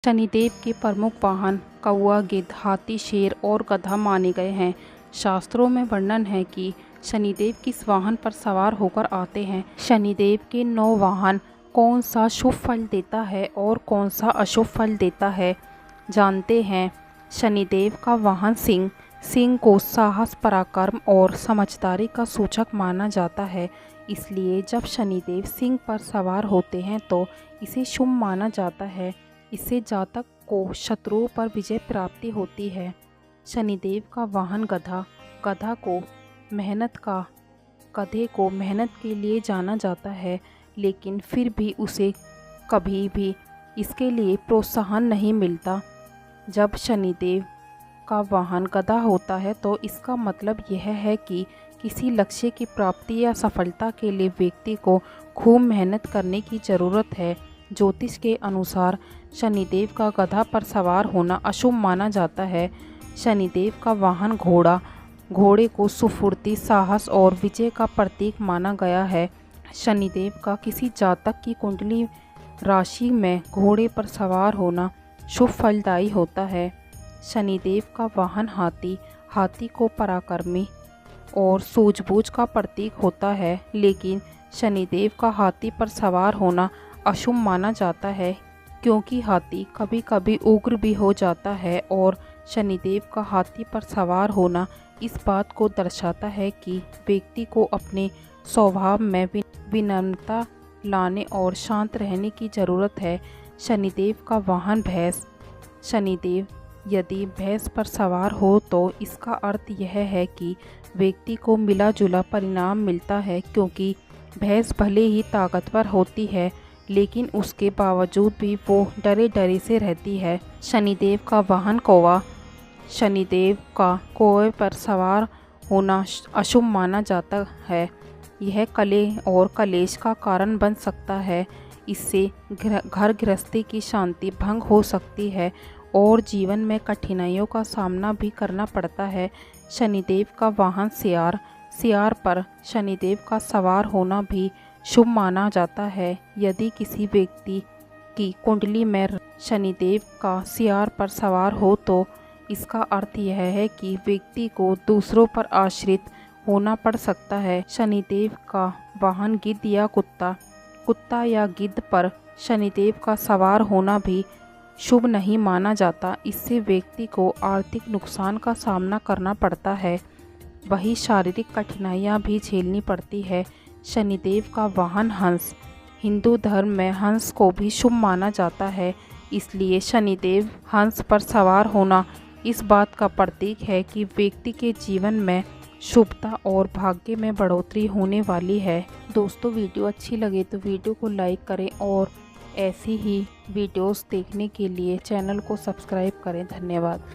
शनिदेव के प्रमुख वाहन कौआ, गिद्ध, हाथी, शेर और गधा माने गए हैं। शास्त्रों में वर्णन है कि शनिदेव किस वाहन पर सवार होकर आते हैं। शनिदेव के 9 वाहन कौन सा शुभ फल देता है और कौन सा अशुभ फल देता है, जानते हैं। शनिदेव का वाहन सिंह। सिंह को साहस, पराक्रम और समझदारी का सूचक माना जाता है। इसलिए जब शनिदेव सिंह पर सवार होते हैं तो इसे शुभ माना जाता है। इससे जातक को शत्रुओं पर विजय प्राप्ति होती है। शनिदेव का वाहन गधा। गधे को मेहनत के लिए जाना जाता है, लेकिन फिर भी उसे कभी भी इसके लिए प्रोत्साहन नहीं मिलता। जब शनिदेव का वाहन गधा होता है तो इसका मतलब यह है कि किसी लक्ष्य की प्राप्ति या सफलता के लिए व्यक्ति को खूब मेहनत करने की ज़रूरत है। ज्योतिष के अनुसार शनिदेव का गधा पर सवार होना अशुभ माना जाता है। शनिदेव का वाहन घोड़ा। घोड़े को सुफुर्ती, साहस और विजय का प्रतीक माना गया है। शनिदेव का किसी जातक की कुंडली राशि में घोड़े पर सवार होना शुभ फलदायी होता है। शनिदेव का वाहन हाथी। हाथी को पराक्रमी और सूझबूझ का प्रतीक होता है, लेकिन शनिदेव का हाथी पर सवार होना अशुभ माना जाता है, क्योंकि हाथी कभी कभी उग्र भी हो जाता है और शनिदेव का हाथी पर सवार होना इस बात को दर्शाता है कि व्यक्ति को अपने स्वभाव में विनम्रता लाने और शांत रहने की ज़रूरत है। शनिदेव का वाहन भैंस। शनिदेव यदि भैंस पर सवार हो तो इसका अर्थ यह है कि व्यक्ति को मिला जुला परिणाम मिलता है, क्योंकि भैंस भले ही ताकतवर होती है लेकिन उसके बावजूद भी वो डरे डरे से रहती है। शनिदेव का वाहन कौवा। शनिदेव का कौवे पर सवार होना अशुभ माना जाता है। यह कलह और कलेश का कारण बन सकता है। इससे घर गृहस्थी की शांति भंग हो सकती है और जीवन में कठिनाइयों का सामना भी करना पड़ता है। शनिदेव का वाहन सियार। सियार पर शनिदेव का सवार होना भी शुभ माना जाता है। यदि किसी व्यक्ति की कुंडली में शनिदेव का सियार पर सवार हो तो इसका अर्थ यह है कि व्यक्ति को दूसरों पर आश्रित होना पड़ सकता है। शनिदेव का वाहन गिद्ध या कुत्ता। कुत्ता या गिद्ध पर शनिदेव का सवार होना भी शुभ नहीं माना जाता। इससे व्यक्ति को आर्थिक नुकसान का सामना करना पड़ता है, वही शारीरिक कठिनाइयाँ भी झेलनी पड़ती है। शनिदेव का वाहन हंस। हिंदू धर्म में हंस को भी शुभ माना जाता है, इसलिए शनिदेव हंस पर सवार होना इस बात का प्रतीक है कि व्यक्ति के जीवन में शुभता और भाग्य में बढ़ोतरी होने वाली है। दोस्तों, वीडियो अच्छी लगे तो वीडियो को लाइक करें और ऐसी ही वीडियोस देखने के लिए चैनल को सब्सक्राइब करें। धन्यवाद।